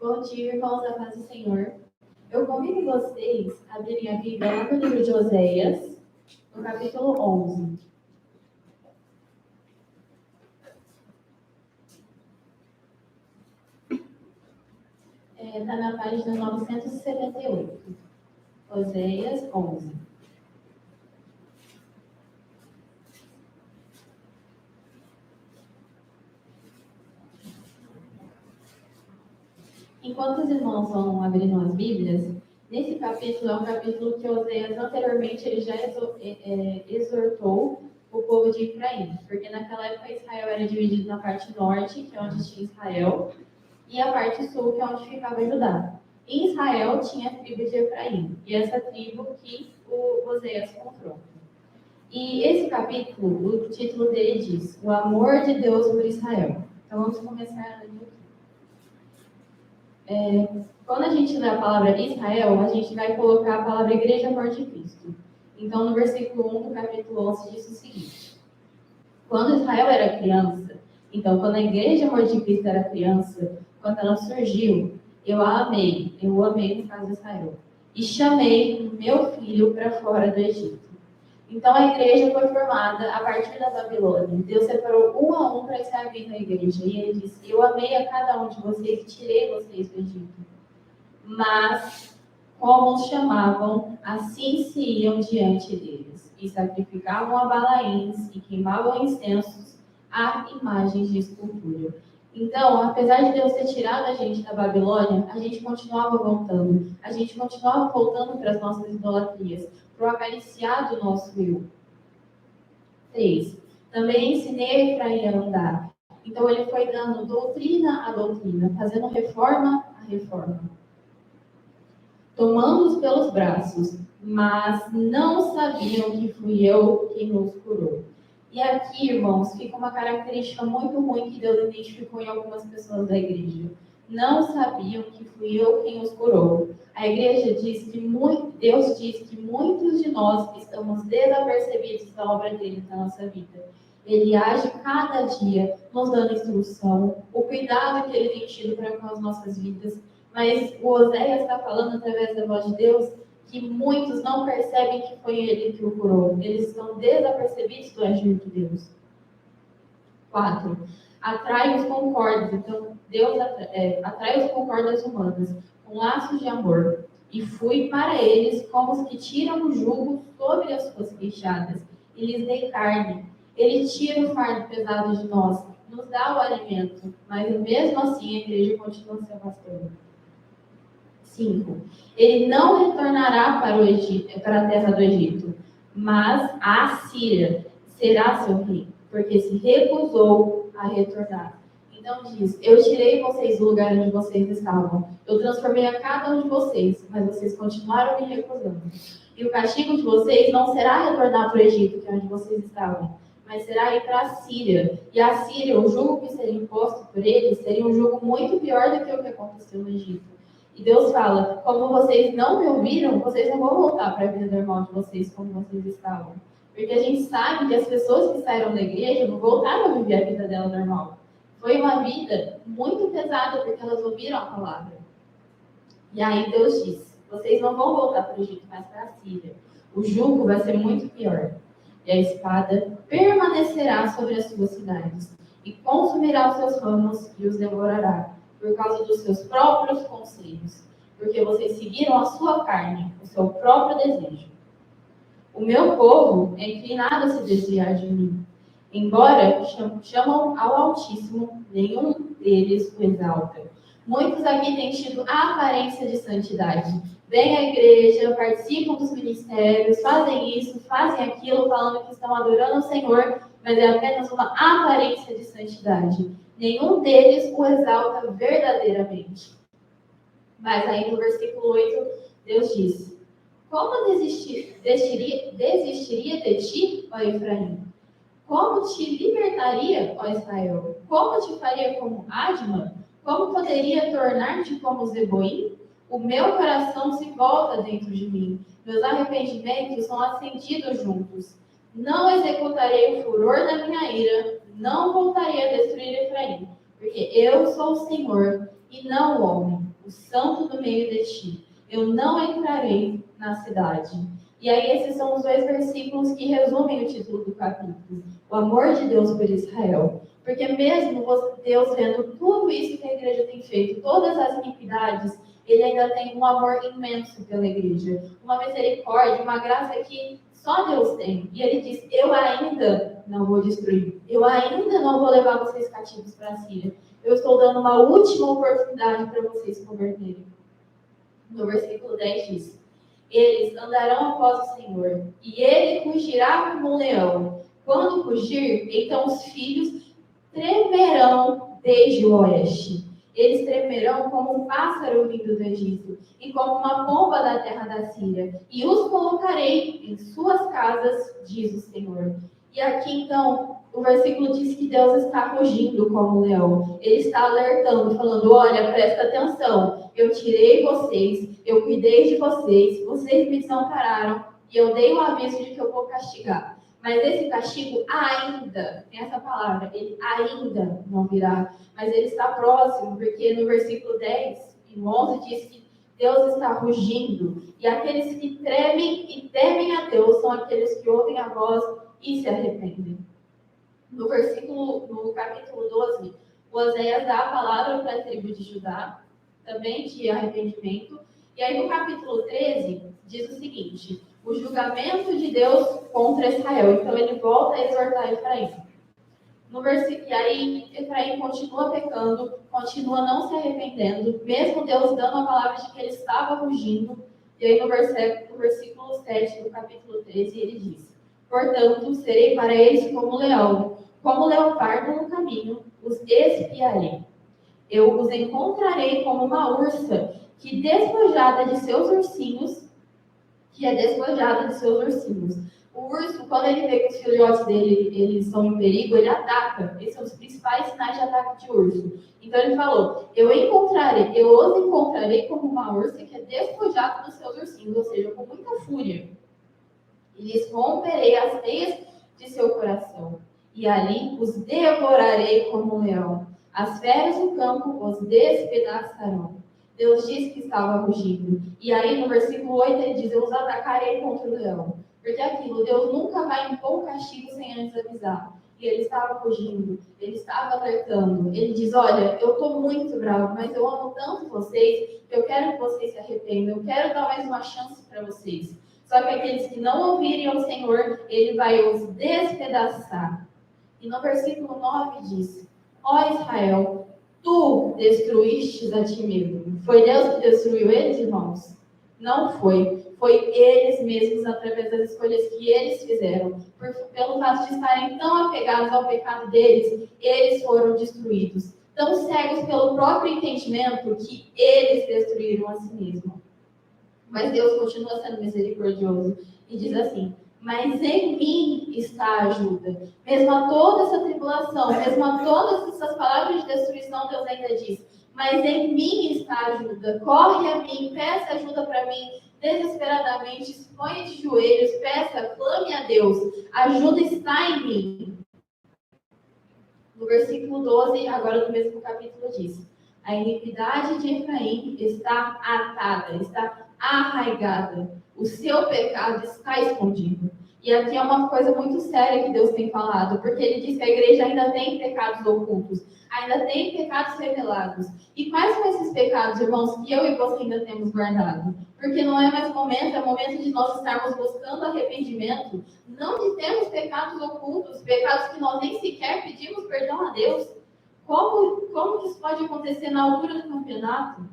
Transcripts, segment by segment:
Bom dia, irmãos da paz do Senhor. Eu convido vocês a abrirem a Bíblia lá no livro de Oséias, no capítulo 11. Está na página 978. Oséias 11. Enquanto os irmãos vão abrindo as Bíblias, nesse capítulo é um capítulo que Oséias anteriormente ele já exortou o povo de Efraim, porque naquela época Israel era dividido na parte norte, que é onde tinha Israel, e a parte sul, que é onde ficava Judá. Em Israel tinha a tribo de Efraim, e essa tribo que o Oséias confronta. E esse capítulo, o título dele diz: O amor de Deus por Israel. Então vamos começar a ler. Quando a gente lê a palavra Israel, a gente vai colocar a palavra Igreja Amor de Cristo. Então, no versículo 1 do capítulo 11 diz o seguinte: Quando Israel era criança, então, quando a Igreja Amor de Cristo era criança, quando ela surgiu, eu o amei no caso de Israel, e chamei meu filho para fora do Egito. Então, a igreja foi formada a partir da Babilônia. Deus separou um a um para servir na igreja. E ele disse: Eu amei a cada um de vocês e tirei vocês do Egito. Mas, como os chamavam, assim se iam diante deles. E sacrificavam a Balaíns e queimavam incensos a imagens de escultura. Então, apesar de Deus ter tirado a gente da Babilônia, a gente continuava voltando. A gente continuava voltando para as nossas idolatrias, para o acariciar do nosso eu. 3. Também ensinei a Efraim a andar. Então, ele foi dando doutrina a doutrina, fazendo reforma a reforma. Tomando-os pelos braços, mas não sabiam que fui eu quem os curou. E aqui, irmãos, fica uma característica muito ruim que Deus identificou em algumas pessoas da igreja. Não sabiam que fui eu quem os curou. A igreja diz que Deus diz que muitos de nós estamos desapercebidos da obra dele na nossa vida. Ele age cada dia, nos dando instrução, o cuidado que ele tem tido para com as nossas vidas. Mas o Oséias está falando através da voz de Deus que muitos não percebem que foi ele que o curou. Eles estão desapercebidos do agir de Deus. 4. Atrai os com cordas. Então, Deus atrai os com cordas humanas, com laços de amor. E fui para eles como os que tiram o jugo sobre as suas queixadas. E lhes dei carne. Ele tira o fardo pesado de nós, nos dá o alimento. Mas mesmo assim a igreja continua se afastando. 5. Ele não retornará para a terra do Egito, mas a Síria será seu rei, porque se recusou a retornar. Então diz: Eu tirei vocês do lugar onde vocês estavam, eu transformei a cada um de vocês, mas vocês continuaram me recusando. E o castigo de vocês não será retornar para o Egito, que é onde vocês estavam, mas será ir para a Síria. E a Síria, o jugo que seria imposto por eles, seria um jugo muito pior do que o que aconteceu no Egito. E Deus fala: como vocês não me ouviram, vocês não vão voltar para a vida normal de vocês como vocês estavam. Porque a gente sabe que as pessoas que saíram da igreja não voltaram a viver a vida dela normal. Foi uma vida muito pesada porque elas ouviram a palavra. E aí Deus diz: vocês não vão voltar para o Egito, mas para a Síria. O jugo vai ser muito pior. E a espada permanecerá sobre as suas cidades e consumirá os seus ramos e os devorará, por causa dos seus próprios conselhos, porque vocês seguiram a sua carne, o seu próprio desejo. O meu povo é inclinado a se desviar de mim. Embora chamam ao Altíssimo, nenhum deles o exalta. Muitos aqui têm tido a aparência de santidade. Vêm à igreja, participam dos ministérios, fazem isso, fazem aquilo, falando que estão adorando o Senhor, mas é apenas uma aparência de santidade. Nenhum deles o exalta verdadeiramente. Mas aí no versículo 8, Deus diz: como desistiria de ti, ó Efraim? Como te libertaria, ó Israel? Como te faria como Adma? Como poderia tornar-te como Zeboim? O meu coração se volta dentro de mim. Meus arrependimentos são acendidos juntos. Não executarei o furor da minha ira. Não voltarei a destruir Efraim. Porque eu sou o Senhor e não o homem. o santo do meio de ti. Eu não entrarei na cidade. E aí esses são os dois versículos que resumem o título do capítulo. O amor de Deus por Israel. Porque mesmo Deus vendo tudo isso que a igreja tem feito, todas as iniquidades, ele ainda tem um amor imenso pela igreja. Uma misericórdia, uma graça que só Deus tem. E ele diz, eu ainda não vou destruir. Eu ainda não vou levar vocês cativos para a Síria. Eu estou dando uma última oportunidade para vocês se converterem. No versículo 10 diz, eles andarão após o Senhor, e ele fugirá como um leão. Quando fugir, então os filhos tremerão desde o oeste. Eles tremerão como um pássaro vindo do Egito, e como uma pomba da terra da Síria. E os colocarei em suas casas, diz o Senhor. E aqui, então, o versículo diz que Deus está rugindo como um leão. Ele está alertando, falando, olha, presta atenção. Eu tirei vocês, eu cuidei de vocês, vocês me desampararam, e eu dei o aviso de que eu vou castigar. Mas esse castigo ainda, tem essa palavra, ele ainda não virá. Mas ele está próximo, porque no versículo 10 e 11 diz que Deus está rugindo. E aqueles que tremem e temem a Deus são aqueles que ouvem a voz e se arrependem. No capítulo 12, o Oséias dá a palavra para a tribo de Judá, também de arrependimento. E aí no capítulo 13, diz o seguinte, o julgamento de Deus contra Israel. Então ele volta a exortar Efraim. E aí Efraim continua pecando, continua não se arrependendo, mesmo Deus dando a palavra de que ele estava fugindo. E aí no versículo 7 do capítulo 13, ele diz, portanto, serei para eles como leão, como leopardo no caminho, os espiarei. Eu os encontrarei como uma ursa que despojada de seus ursinhos, O urso, quando ele vê que os filhotes dele eles estão em perigo, ele ataca. Esses são os principais sinais de ataque de urso. Então ele falou, eu os encontrarei como uma ursa que é despojada dos seus ursinhos, ou seja, com muita fúria. E lhes romperei as teias de seu coração. E ali os devorarei como um leão. As feras do campo os despedaçarão. Deus disse que estava rugindo. E aí no versículo 8 ele diz, eu os atacarei contra o leão. Porque aquilo, Deus nunca vai impor um castigo sem antes avisar. E ele estava fugindo, ele estava alertando. Ele diz, olha, eu estou muito bravo, mas eu amo tanto vocês, que eu quero que vocês se arrependam. Eu quero dar mais uma chance para vocês. Só que aqueles que não ouvirem ao Senhor, ele vai os despedaçar. E no versículo 9 diz, ó Israel, tu destruístes a ti mesmo. Foi Deus que destruiu eles, irmãos? Não foi. Foi eles mesmos, através das escolhas que eles fizeram. Pelo fato de estarem tão apegados ao pecado deles, eles foram destruídos. Tão cegos pelo próprio entendimento que eles destruíram a si mesmos. Mas Deus continua sendo misericordioso e diz assim, mas em mim está a ajuda. Mesmo a toda essa tribulação, mesmo a todas essas palavras de destruição, Deus ainda diz, mas em mim está a ajuda. Corre a mim, peça ajuda para mim, desesperadamente, se ponha de joelhos, peça, clame a Deus. A ajuda está em mim. No versículo 12, agora do mesmo capítulo, diz, a iniquidade de Efraim está atada, está arraigada. O seu pecado está escondido. E aqui é uma coisa muito séria que Deus tem falado, porque ele diz que a igreja ainda tem pecados ocultos, ainda tem pecados revelados. E quais são esses pecados, irmãos, que eu e você ainda temos guardado? Porque não é mais momento, é momento de nós estarmos buscando arrependimento, não de termos pecados ocultos, pecados que nós nem sequer pedimos perdão a Deus. Como que isso pode acontecer na altura do campeonato?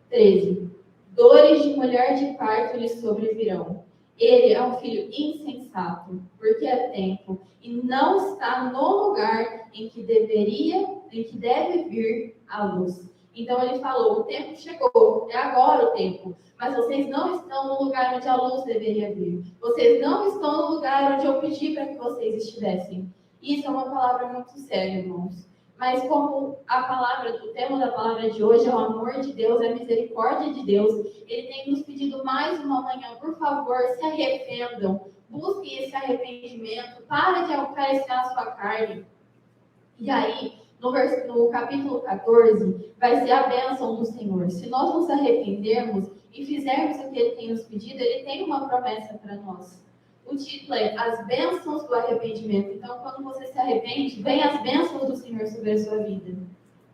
13. Dores de mulher de parto lhe sobrevirão. Ele é um filho insensato, porque é tempo, e não está no lugar em que deve vir a luz. Então ele falou, o tempo chegou, é agora o tempo. Mas vocês não estão no lugar onde a luz deveria vir. Vocês não estão no lugar onde eu pedi para que vocês estivessem. Isso é uma palavra muito séria, irmãos. Mas como o tema da palavra de hoje é o amor de Deus, é a misericórdia de Deus, ele tem nos pedido mais uma manhã, por favor, se arrependam, busquem esse arrependimento, para de acariciar a sua carne. E aí, No capítulo 14, vai ser a bênção do Senhor. Se nós nos arrependermos e fizermos o que Ele tem nos pedido, Ele tem uma promessa para nós. O título é As Bênçãos do Arrependimento. Então, quando você se arrepende, vem as bênçãos do Senhor sobre a sua vida.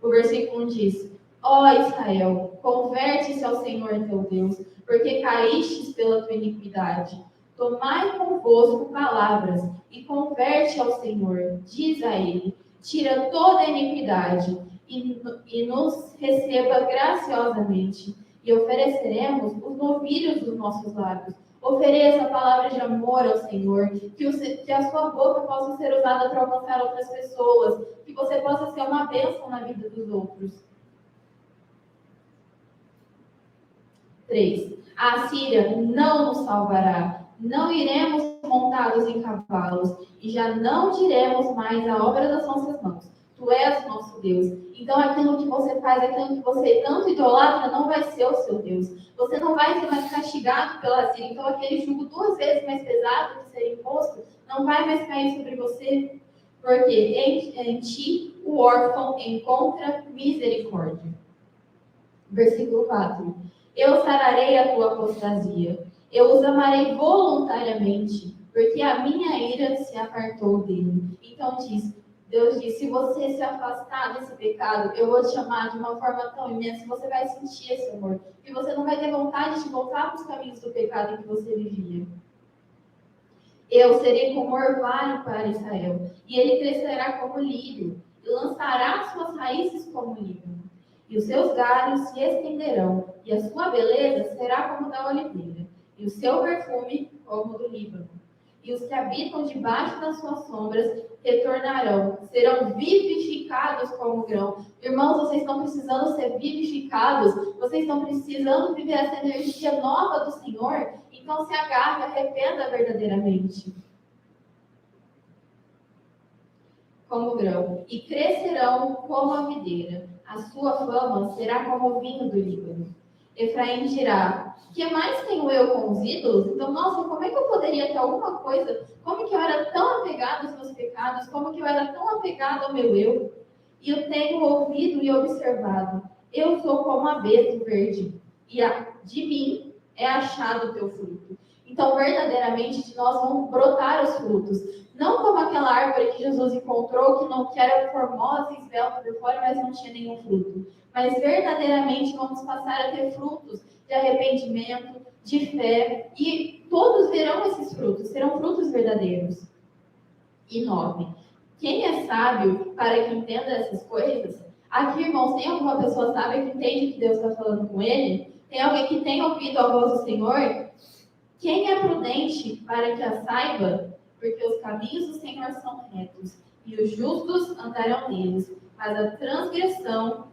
O versículo 1 diz: Ó Israel, converte-se ao Senhor teu Deus, porque caístes pela tua iniquidade. Tomai convosco palavras e converte ao Senhor. Diz a Ele: tira toda a iniquidade e nos receba graciosamente. E ofereceremos os novilhos dos nossos lábios. Ofereça palavras de amor ao Senhor, que a sua boca possa ser usada para alcançar outras pessoas, que você possa ser uma bênção na vida dos outros. 3. A Assíria não nos salvará. Não iremos montados em cavalos, e já não diremos mais a obra das nossas mãos. Tu és nosso Deus. Então aquilo que você faz, aquilo que você tanto idolatra, não vai ser o seu Deus. Você não vai ser mais castigado pela Assíria. Então aquele jugo 2 vezes mais pesado de ser imposto, não vai mais cair sobre você. Porque em ti o órfão encontra misericórdia. Versículo 4. Eu sararei a tua apostasia. Eu os amarei voluntariamente, porque a minha ira se apartou dele. Então Deus diz, se você se afastar desse pecado, eu vou te amar de uma forma tão imensa, você vai sentir esse amor. E você não vai ter vontade de voltar para os caminhos do pecado em que você vivia. Eu serei como orvalho para Israel, e ele crescerá como lírio, e lançará suas raízes como líbano. E os seus galhos se estenderão, e a sua beleza será como da oliveira, e o seu perfume como do Líbano. E os que habitam debaixo das suas sombras retornarão, serão vivificados como grão. Irmãos, vocês estão precisando ser vivificados, vocês estão precisando viver essa energia nova do Senhor, então se agarre, arrependa verdadeiramente. Como grão, e crescerão como a videira. A sua fama será como o vinho do Líbano. Efraim dirá, que mais tenho eu com os ídolos? Então, nossa, como é que eu poderia ter alguma coisa? Como que eu era tão apegado aos meus pecados? Como que eu era tão apegado ao meu eu? E eu tenho ouvido e observado. Eu sou como abeto verde, e de mim é achado o teu fruto. Então, verdadeiramente, de nós vão brotar os frutos. Não como aquela árvore que Jesus encontrou, que era formosa e esbelta por fora, mas não tinha nenhum fruto. Mas verdadeiramente vamos passar a ter frutos de arrependimento, de fé, e todos verão esses frutos, serão frutos verdadeiros. E 9. Quem é sábio para que entenda essas coisas? Aqui, irmãos, tem alguma pessoa sábia que entende que Deus está falando com ele? Tem alguém que tem ouvido a voz do Senhor? Quem é prudente para que a saiba? Porque os caminhos do Senhor são retos, e os justos andarão neles, mas a transgressão,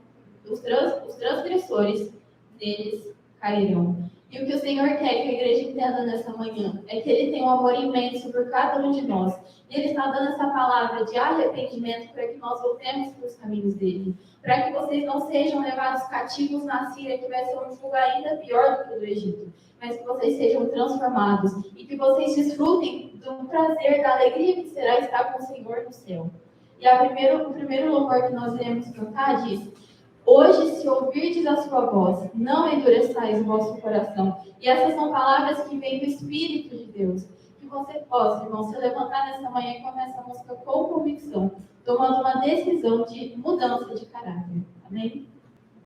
os transgressores neles cairão. E o que o Senhor quer que a igreja entenda nessa manhã é que Ele tem um amor imenso por cada um de nós. E Ele está dando essa palavra de arrependimento para que nós voltemos para os caminhos dele. Para que vocês não sejam levados cativos na Síria, que vai ser um jugo ainda pior do que o do Egito. Mas que vocês sejam transformados e que vocês desfrutem do prazer, da alegria que será estar com o Senhor no céu. E o primeiro louvor que nós iremos cantar diz: hoje, se ouvirdes a sua voz, não endureçais o vosso coração. E essas são palavras que vêm do Espírito de Deus. Que você possa, irmão, se levantar nessa manhã e começar essa música com convicção, tomando uma decisão de mudança de caráter. Amém?